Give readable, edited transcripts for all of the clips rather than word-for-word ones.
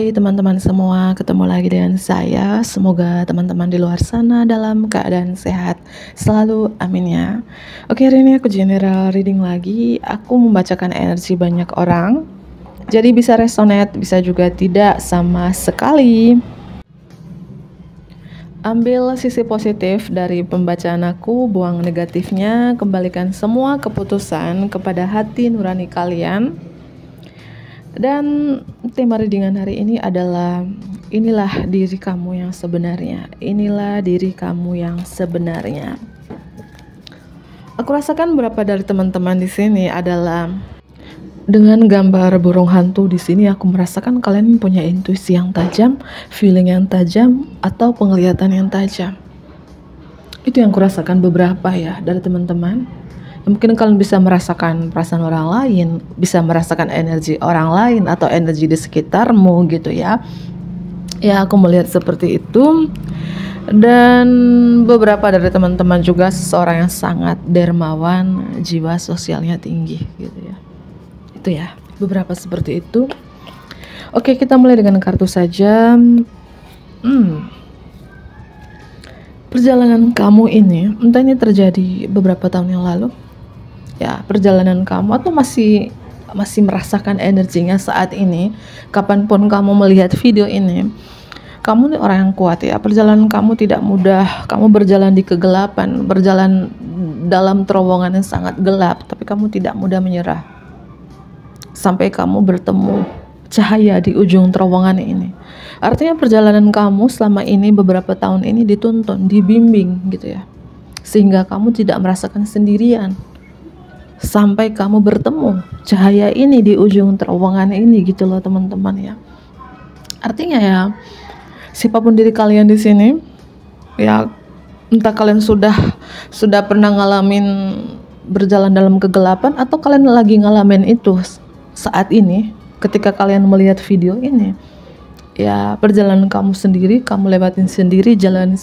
Hai teman-teman semua, ketemu lagi dengan saya. Semoga teman-teman di luar sana dalam keadaan sehat selalu, amin ya. Oke, hari ini aku general reading lagi. Aku membacakan energi banyak orang, jadi bisa resonate, bisa juga tidak sama sekali. Ambil sisi positif dari pembacaan aku, buang negatifnya, kembalikan semua keputusan kepada hati nurani kalian. Dan tema readingan hari ini adalah inilah diri kamu yang sebenarnya. Inilah diri kamu yang sebenarnya. Aku rasakan beberapa dari teman-teman di sini adalah dengan gambar burung hantu di sini. Aku merasakan kalian punya intuisi yang tajam, feeling yang tajam, atau penglihatan yang tajam. Itu yang aku rasakan beberapa ya dari teman-teman. Mungkin kalian bisa merasakan perasaan orang lain, bisa merasakan energi orang lain atau energi di sekitarmu gitu ya. Ya, aku melihat seperti itu. Dan beberapa dari teman-teman juga seseorang yang sangat dermawan, jiwa sosialnya tinggi gitu ya. Itu ya, beberapa seperti itu. Oke, kita mulai dengan kartu saja. Perjalanan kamu ini, entah ini terjadi beberapa tahun yang lalu, ya, perjalanan kamu atau masih merasakan energinya saat ini, kapanpun kamu melihat video ini, kamu nih orang yang kuat ya. Perjalanan kamu tidak mudah, kamu berjalan di kegelapan, berjalan dalam terowongan yang sangat gelap, tapi kamu tidak mudah menyerah sampai kamu bertemu cahaya di ujung terowongan ini. Artinya perjalanan kamu selama ini, beberapa tahun ini dituntun, dibimbing gitu ya, sehingga kamu tidak merasakan sendirian sampai kamu bertemu cahaya ini di ujung terowongan ini gitu loh teman-teman ya. Artinya ya, siapapun diri kalian di sini ya, entah kalian sudah pernah ngalamin berjalan dalam kegelapan atau kalian lagi ngalamin itu saat ini ketika kalian melihat video ini, ya perjalanan kamu sendiri, kamu lewatin sendiri, jalanin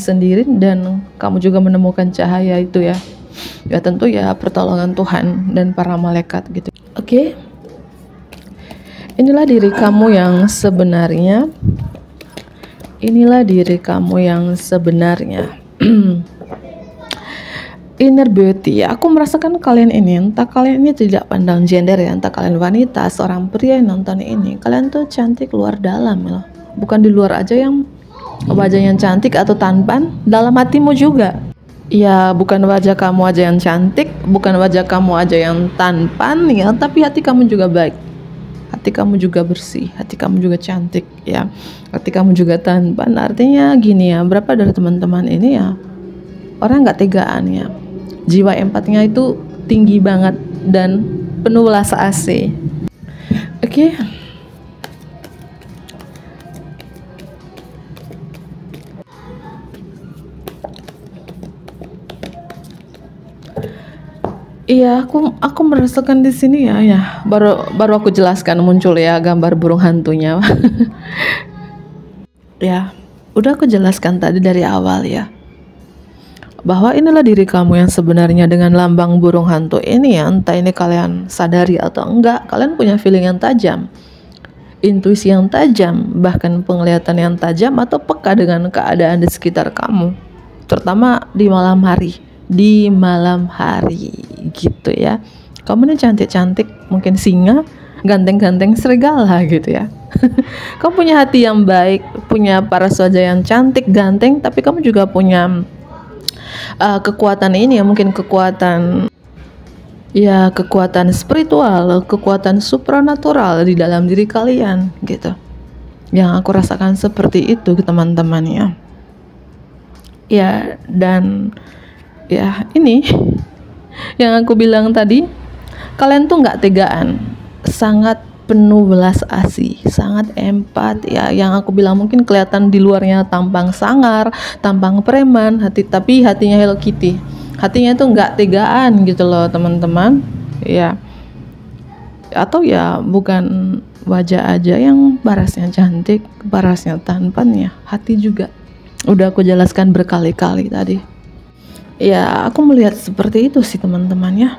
sendiri, dan kamu juga menemukan cahaya itu ya. Ya tentu ya pertolongan Tuhan dan para malaikat gitu. Oke. Inilah diri kamu yang sebenarnya. Inilah diri kamu yang sebenarnya. Inner beauty ya. Aku merasakan kalian ini, entah kalian ini tidak pandang gender ya, entah kalian wanita, seorang pria yang nonton ini, kalian tuh cantik luar dalam loh. Bukan di luar aja yang wajah yang cantik atau tampan, dalam hatimu juga. Ya, bukan wajah kamu aja yang cantik, bukan wajah kamu aja yang tampan ya, tapi hati kamu juga baik. Hati kamu juga bersih, hati kamu juga cantik ya. Hati kamu juga tampan. Artinya gini ya, berapa dari teman-teman ini ya orang nggak tegaan ya. Jiwa empatinya itu tinggi banget dan penuh belas asih. Oke. Iya, aku merasakan di sini ya. Baru aku jelaskan muncul ya gambar burung hantunya. Ya, udah aku jelaskan tadi dari awal ya, bahwa inilah diri kamu yang sebenarnya dengan lambang burung hantu ini ya. Entah ini kalian sadari atau enggak, kalian punya feeling yang tajam, intuisi yang tajam, bahkan penglihatan yang tajam atau peka dengan keadaan di sekitar kamu, terutama di malam hari. Di malam hari gitu ya. Kamu ini cantik-cantik, mungkin singa, ganteng-ganteng serigala gitu ya. Kamu punya hati yang baik, punya paras wajah yang cantik, ganteng, tapi kamu juga punya kekuatan ini ya, mungkin kekuatan spiritual, kekuatan supranatural di dalam diri kalian gitu. Yang aku rasakan seperti itu teman-teman ya. Ya, dan ya ini yang aku bilang tadi, kalian tuh nggak tegaan, sangat penuh belas asih, sangat empat ya. Yang aku bilang mungkin kelihatan di luarnya tampang sangar, tampang preman, tapi hatinya Hello Kitty. Hatinya tuh nggak tegaan gitu loh teman-teman ya. Atau ya bukan wajah aja yang parasnya cantik, parasnya tampan ya, hati juga. Udah aku jelaskan berkali-kali tadi. Ya, aku melihat seperti itu sih teman-teman ya.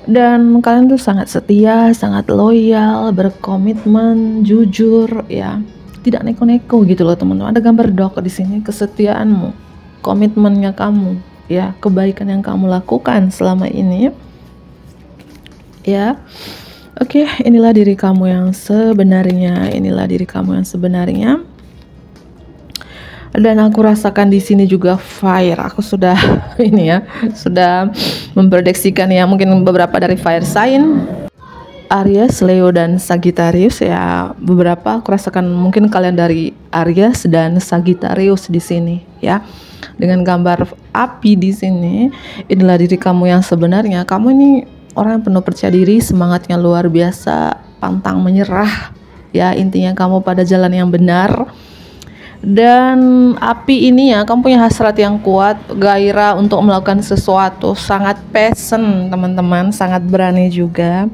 Dan kalian tuh sangat setia, sangat loyal, berkomitmen, jujur, ya. Tidak neko-neko gitu loh teman-teman. Ada gambar dog di sini, kesetiaanmu, komitmennya kamu, ya, kebaikan yang kamu lakukan selama ini, ya. Oke, inilah diri kamu yang sebenarnya, inilah diri kamu yang sebenarnya. Dan aku rasakan di sini juga fire. Aku sudah ini ya, sudah memprediksikan ya, mungkin beberapa dari fire sign, Aries, Leo, dan Sagittarius ya. Beberapa aku rasakan mungkin kalian dari Aries dan Sagittarius di sini ya. Dengan gambar api di sini, inilah diri kamu yang sebenarnya. Kamu ini orang yang penuh percaya diri, semangatnya luar biasa, pantang menyerah ya. Intinya kamu pada jalan yang benar. Dan api ini ya, kamu punya hasrat yang kuat, gairah untuk melakukan sesuatu, sangat passion teman-teman, sangat berani juga.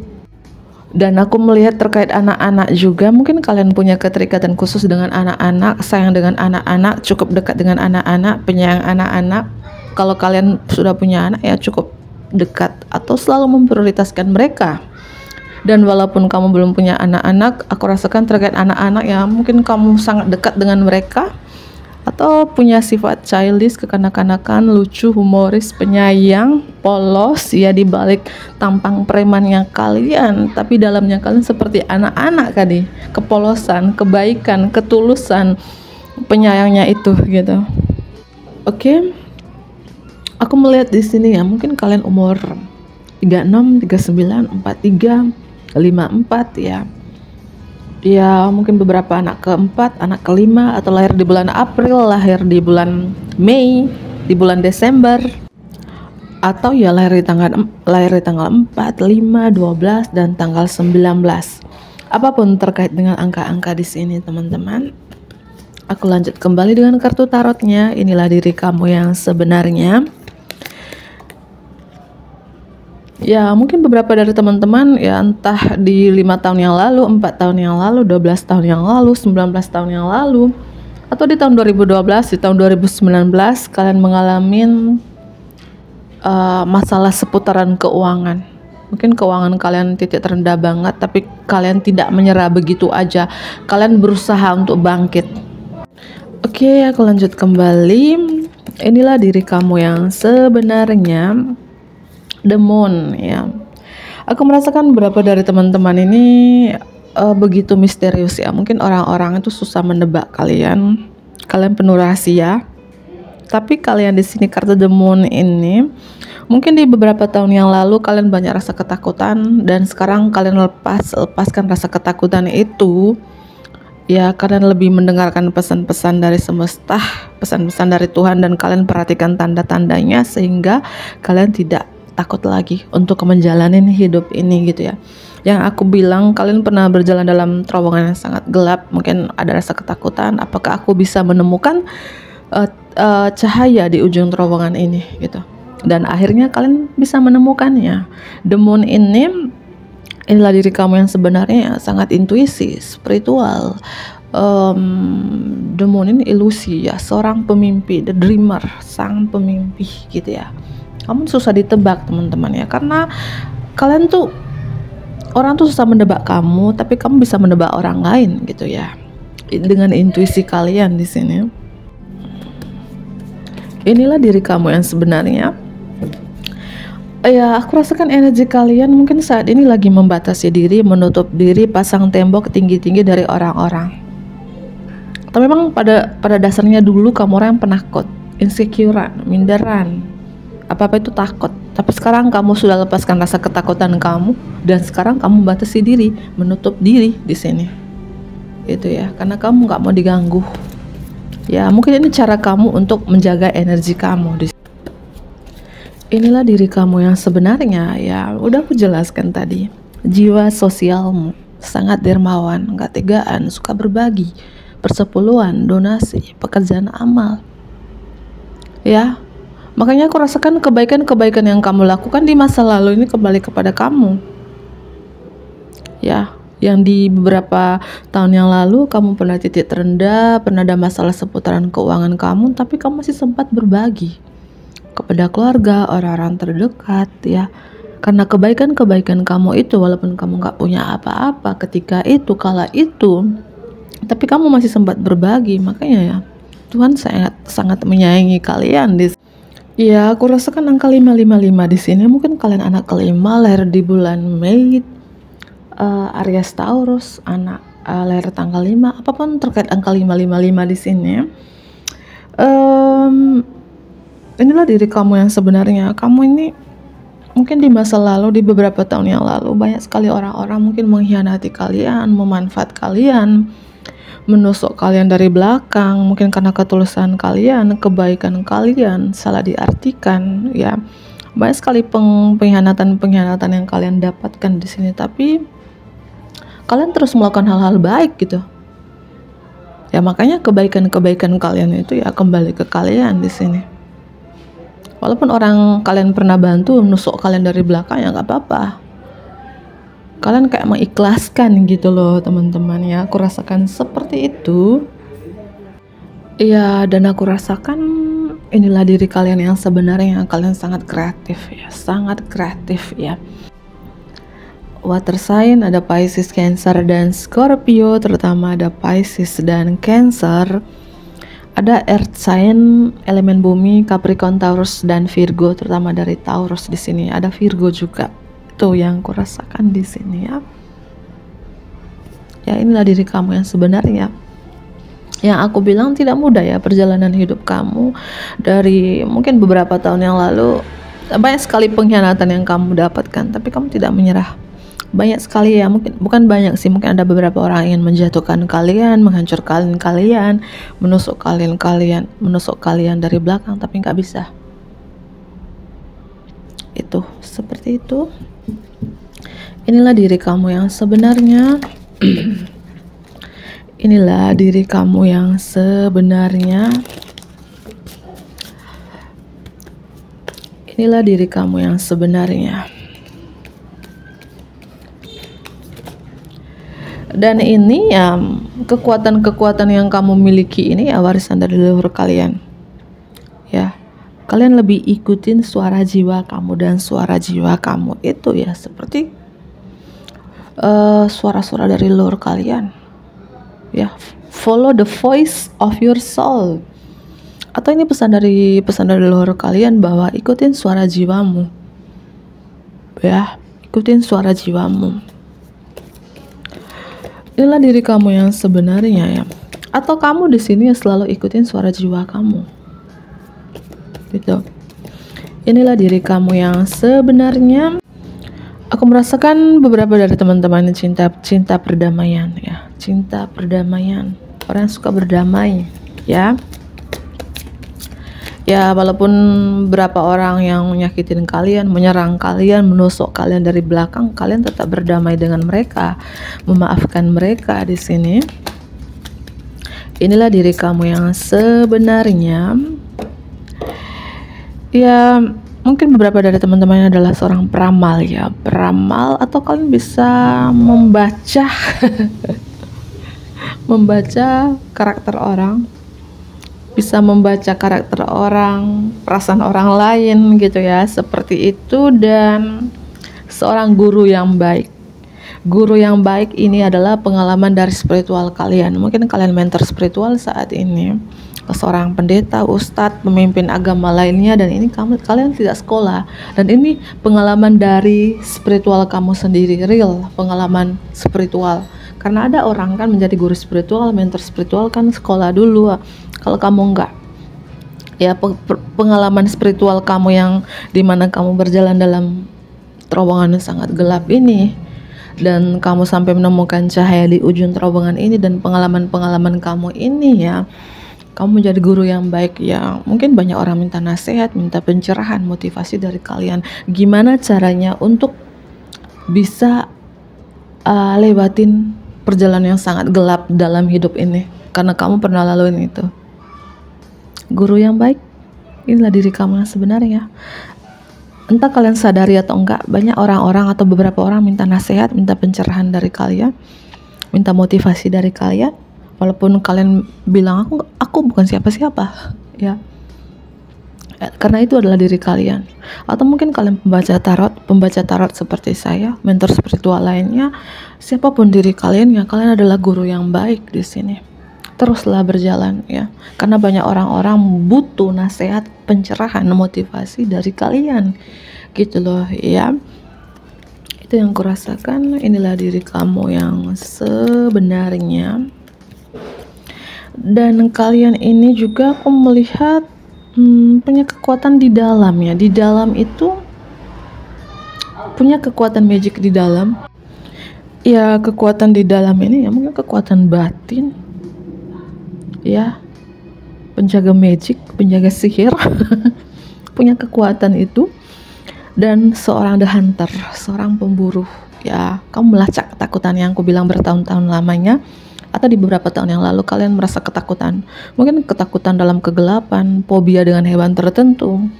Dan aku melihat terkait anak-anak juga, mungkin kalian punya keterikatan khusus dengan anak-anak, sayang dengan anak-anak, cukup dekat dengan anak-anak, penyayang anak-anak. Kalau kalian sudah punya anak ya cukup dekat atau selalu memprioritaskan mereka. Dan walaupun kamu belum punya anak-anak, aku rasakan terkait anak-anak ya, mungkin kamu sangat dekat dengan mereka atau punya sifat childish, kekanak-kanakan, lucu, humoris, penyayang, polos ya, di balik tampang premannya kalian, tapi dalamnya kalian seperti anak-anak tadi, kepolosan, kebaikan, ketulusan, penyayangnya itu gitu. Oke. Aku melihat di sini ya, mungkin kalian umur 36, 39, 43, 54 ya. Ya, mungkin beberapa anak keempat, anak kelima, atau lahir di bulan April, lahir di bulan Mei, di bulan Desember, atau ya lahir di tanggal 4, 5, 12 dan tanggal 19. Apapun terkait dengan angka-angka di sini, teman-teman. Aku lanjut kembali dengan kartu tarotnya. Inilah diri kamu yang sebenarnya. Ya, mungkin beberapa dari teman-teman ya, entah di 5 tahun yang lalu, 4 tahun yang lalu, 12 tahun yang lalu, 19 tahun yang lalu, atau di tahun 2012, di tahun 2019 kalian mengalami masalah seputaran keuangan. Mungkin keuangan kalian titik terendah banget, tapi kalian tidak menyerah begitu aja. Kalian berusaha untuk bangkit. Oke, aku lanjut kembali. Inilah diri kamu yang sebenarnya. The Moon ya. Aku merasakan beberapa dari teman-teman ini begitu misterius ya. Mungkin orang-orang itu susah menebak kalian. Kalian penuh rahasia. Tapi kalian di sini kartu The Moon ini, mungkin di beberapa tahun yang lalu kalian banyak rasa ketakutan, dan sekarang kalian lepaskan rasa ketakutan itu. Ya, kalian lebih mendengarkan pesan-pesan dari semesta, pesan-pesan dari Tuhan, dan kalian perhatikan tanda-tandanya sehingga kalian tidak takut lagi untuk menjalani hidup ini gitu ya. Yang aku bilang, kalian pernah berjalan dalam terowongan yang sangat gelap, mungkin ada rasa ketakutan, apakah aku bisa menemukan cahaya di ujung terowongan ini gitu. Dan akhirnya kalian bisa menemukannya. The Moon ini, inilah diri kamu yang sebenarnya, sangat intuisi, spiritual. The Moon ini ilusi ya, seorang pemimpi, the dreamer, sang pemimpi gitu ya. Kamu susah ditebak teman-teman ya, karena kalian tuh, orang tuh susah menebak kamu, tapi kamu bisa menebak orang lain gitu ya, dengan intuisi kalian di sini. Inilah diri kamu yang sebenarnya. Ya, aku rasakan energi kalian mungkin saat ini lagi membatasi diri, menutup diri, pasang tembok tinggi-tinggi dari orang-orang. Tapi memang pada dasarnya dulu kamu orang yang penakut, insecurean, minderan, apa-apa itu takut. Tapi sekarang kamu sudah lepaskan rasa ketakutan kamu, dan sekarang kamu membatasi diri, menutup diri di sini. Itu ya, karena kamu nggak mau diganggu. Ya, mungkin ini cara kamu untuk menjaga energi kamu. Inilah diri kamu yang sebenarnya ya. Udah aku jelaskan tadi. Jiwa sosialmu sangat dermawan, nggak tegaan, suka berbagi, persepuluhan, donasi, pekerjaan amal. Ya. Makanya aku rasakan kebaikan-kebaikan yang kamu lakukan di masa lalu ini kembali kepada kamu. Ya, yang di beberapa tahun yang lalu kamu pernah titik terendah, pernah ada masalah seputaran keuangan kamu, tapi kamu masih sempat berbagi kepada keluarga, orang-orang terdekat ya. Karena kebaikan-kebaikan kamu itu, walaupun kamu nggak punya apa-apa ketika itu, kala itu, tapi kamu masih sempat berbagi. Makanya ya, Tuhan sangat menyayangi kalian. Ya, aku rasakan angka 555 di sini. Mungkin kalian anak kelima, lahir di bulan Mei, Aries Taurus, anak lahir tanggal 5, apapun terkait angka 555 di sini. Inilah diri kamu yang sebenarnya. Kamu ini mungkin di masa lalu, di beberapa tahun yang lalu, banyak sekali orang-orang mungkin mengkhianati kalian, memanfaat kalian, menusuk kalian dari belakang, mungkin karena ketulusan kalian, kebaikan kalian salah diartikan, ya. Banyak sekali pengkhianatan yang kalian dapatkan di sini, tapi kalian terus melakukan hal-hal baik gitu. Ya, makanya kebaikan-kebaikan kalian itu ya kembali ke kalian di sini. Walaupun orang kalian pernah bantu menusuk kalian dari belakang, ya nggak apa-apa. Kalian kayak mengikhlaskan gitu loh teman-teman, ya. Aku rasakan seperti itu. Ya, dan aku rasakan inilah diri kalian yang sebenarnya. Kalian sangat kreatif ya, sangat kreatif ya. Water sign ada Pisces, Cancer, dan Scorpio, terutama ada Pisces dan Cancer. Ada earth sign, elemen bumi, Capricorn, Taurus, dan Virgo, terutama dari Taurus di sini. Ada Virgo juga. Itu yang aku rasakan di sini ya. Ya, inilah diri kamu yang sebenarnya. Yang aku bilang tidak mudah ya perjalanan hidup kamu. Dari mungkin beberapa tahun yang lalu, banyak sekali pengkhianatan yang kamu dapatkan, tapi kamu tidak menyerah. Banyak sekali ya, mungkin bukan banyak sih, mungkin ada beberapa orang yang menjatuhkan kalian, menghancurkan kalian, menusuk kalian dari belakang, tapi nggak bisa. Itu seperti itu. Inilah diri kamu yang sebenarnya. Inilah diri kamu yang sebenarnya. Inilah diri kamu yang sebenarnya. Dan ini ya, kekuatan-kekuatan yang kamu miliki ini ya warisan dari leluhur kalian. Ya, kalian lebih ikutin suara jiwa kamu, dan suara jiwa kamu itu ya seperti suara-suara dari leluhur kalian. Ya, follow the voice of your soul. Atau ini pesan dari leluhur kalian bahwa ikutin suara jiwamu. Ya, ikutin suara jiwamu. Inilah diri kamu yang sebenarnya ya. Atau kamu di sini selalu ikutin suara jiwa kamu. Gitu. Inilah diri kamu yang sebenarnya. Aku merasakan beberapa dari teman-teman cinta perdamaian ya. Cinta perdamaian. Orang yang suka berdamai ya. Ya, walaupun berapa orang yang menyakitin kalian, menyerang kalian, menusuk kalian dari belakang, kalian tetap berdamai dengan mereka, memaafkan mereka di sini. Inilah diri kamu yang sebenarnya. Ya, mungkin beberapa dari teman-teman adalah seorang peramal ya, peramal, atau kalian bisa membaca membaca karakter orang. Bisa membaca karakter orang, perasaan orang lain gitu ya, seperti itu. Dan seorang guru yang baik. Guru yang baik ini adalah pengalaman dari spiritual kalian. Mungkin kalian mentor spiritual saat ini, seorang pendeta, ustadz, pemimpin agama lainnya, dan ini kalian tidak sekolah, dan ini pengalaman dari spiritual kamu sendiri, real pengalaman spiritual. Karena ada orang kan menjadi guru spiritual, mentor spiritual kan sekolah dulu. Kalau kamu enggak, ya pengalaman spiritual kamu yang dimana kamu berjalan dalam terowongan yang sangat gelap ini, dan kamu sampai menemukan cahaya di ujung terowongan ini, dan pengalaman-pengalaman kamu ini ya, kamu menjadi guru yang baik ya. Mungkin banyak orang minta nasihat, minta pencerahan, motivasi dari kalian. Gimana caranya untuk bisa lewatin perjalanan yang sangat gelap dalam hidup ini, karena kamu pernah laluin itu. Guru yang baik, inilah diri kamu yang sebenarnya. Entah kalian sadari atau enggak, banyak orang-orang atau beberapa orang minta nasihat, minta pencerahan dari kalian, minta motivasi dari kalian, walaupun kalian bilang aku bukan siapa-siapa ya. karena itu adalah diri kalian. Atau mungkin kalian pembaca tarot seperti saya, mentor spiritual lainnya, siapapun diri kalian, ya kalian adalah guru yang baik di sini. Teruslah berjalan ya, karena banyak orang-orang butuh nasihat, pencerahan, motivasi dari kalian gitu loh ya. Itu yang kurasakan, inilah diri kamu yang sebenarnya. Dan kalian ini juga aku melihat punya kekuatan di dalam ya. Di dalam itu punya kekuatan magic di dalam. Ya, kekuatan di dalam ini ya mungkin kekuatan batin. Ya. Penjaga magic, penjaga sihir. Punya kekuatan itu. Dan seorang the hunter, seorang pemburu. Ya, kamu melacak ketakutan yang aku bilang bertahun-tahun lamanya. Atau di beberapa tahun yang lalu kalian merasa ketakutan, mungkin ketakutan dalam kegelapan, fobia dengan hewan tertentu,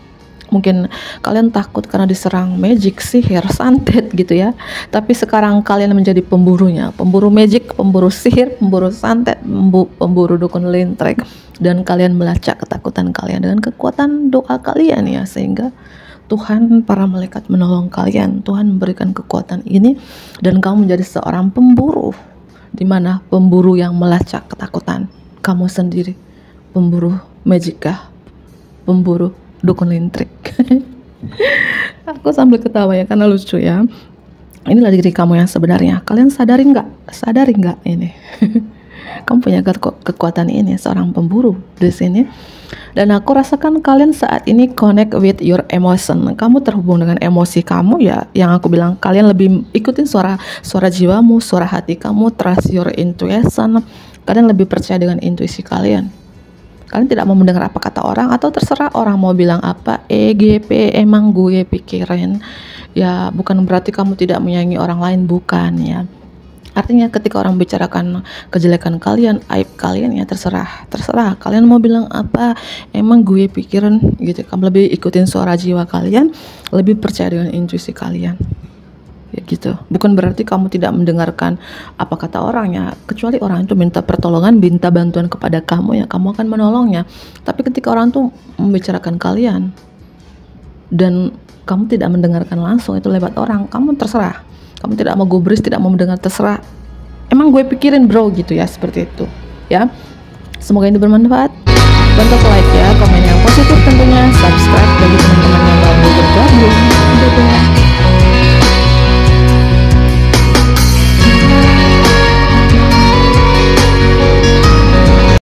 mungkin kalian takut karena diserang magic, sihir, santet gitu ya. Tapi sekarang kalian menjadi pemburunya, pemburu magic, pemburu sihir, pemburu santet, pemburu dukun lintrek, dan kalian melacak ketakutan kalian dengan kekuatan doa kalian ya, sehingga Tuhan, para malaikat menolong kalian. Tuhan memberikan kekuatan ini dan kamu menjadi seorang pemburu. Di mana pemburu yang melacak ketakutan kamu sendiri, pemburu magika, pemburu dukun lintrik. Aku sambil ketawa ya karena lucu ya. Inilah diri kamu yang sebenarnya. Kalian sadari nggak ini? Kamu punya kekuatan ini, seorang pemburu di sini. Dan aku rasakan kalian saat ini connect with your emotion. Kamu terhubung dengan emosi kamu ya. Yang aku bilang, kalian lebih ikutin suara jiwamu, suara hati kamu, trust your intuition. Kalian lebih percaya dengan intuisi kalian. Kalian tidak mau mendengar apa kata orang, atau terserah orang mau bilang apa, EGP emang gue pikirin. Ya, bukan berarti kamu tidak menyayangi orang lain, bukan ya. Artinya ketika orang bicarakan kejelekan kalian, aib kalian, ya terserah kalian mau bilang apa, emang gue pikirin gitu. Kamu lebih ikutin suara jiwa kalian, lebih percaya dengan intuisi kalian ya gitu. Bukan berarti kamu tidak mendengarkan apa kata orangnya, kecuali orang itu minta pertolongan, minta bantuan kepada kamu ya, kamu akan menolongnya. Tapi ketika orang tuh membicarakan kalian dan kamu tidak mendengarkan langsung, itu lewat orang, kamu terserah. Kamu tidak mau gubris, tidak mau mendengar, terserah. Emang gue pikirin bro gitu ya, seperti itu ya. Semoga ini bermanfaat. Bantu like ya, komen yang positif tentunya, subscribe bagi teman-teman yang baru bergabung. Dadah.